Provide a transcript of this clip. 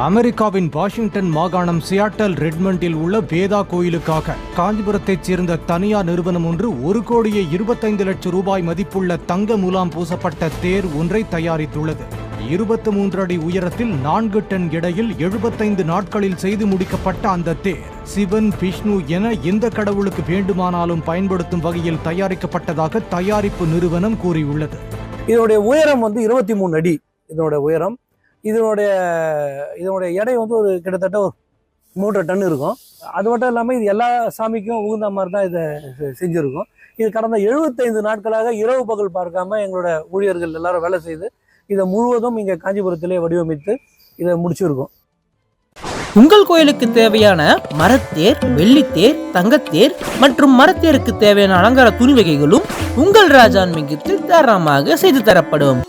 அமெரிக்காவின் வாஷிங்டன் மாகாணம் சியாட்டல் ரெட்மண்டில் உள்ள வேதா கோயிலுக்காக காஞ்சிபுரத்தைச் சேர்ந்த தனியார் நிறுவனம் ஒன்று 1,25,00,000 ரூபாய் மதிப்புள்ள தங்க முலாம் பூசப்பட்ட தேர் ஒன்றை தயாரித்துள்ளது. 23 அடி உயரத்தில் 4 டன் எடையில் 75 நாட்களில் செய்து முடிக்கப்பட்ட அந்த தேர் சிவன், விஷ்ணு என எந்த கடவுளுக்கு வேண்டுமானாலும் பயன்படுத்தும் வகையில் தயாரிக்கப்பட்டதாக தயாரிப்பு நிறுவனம் கூறியுள்ளது. இதனுடைய உயரம் 23 அடி இதனுடைய உயரம். இதனுடைய எடை ஒரு கிட்டத்தட்ட ஒரு 3 டன் இருக்கும். அது மட்டும் இல்லாமல் இது எல்லா சாமிக்கும் உகுந்த மாதிரி தான் இதை செஞ்சுருக்கோம். இது கடந்த 75 நாட்களாக இரவு பகல் பார்க்காம எங்களோட ஊழியர்கள் எல்லாரும் வேலை செய்து இதை முழுவதும் இங்கே காஞ்சிபுரத்திலே வடிவமைத்து இதை முடிச்சிருக்கோம். உங்கள் கோயிலுக்கு தேவையான மரத்தேர், வெள்ளித்தேர், தங்கத்தேர் மற்றும் மரத்தேருக்கு தேவையான அலங்கார துணி வகைகளும் உங்கள் ராஜான்மிகத்தில் தாராளமாக செய்து தரப்படும்.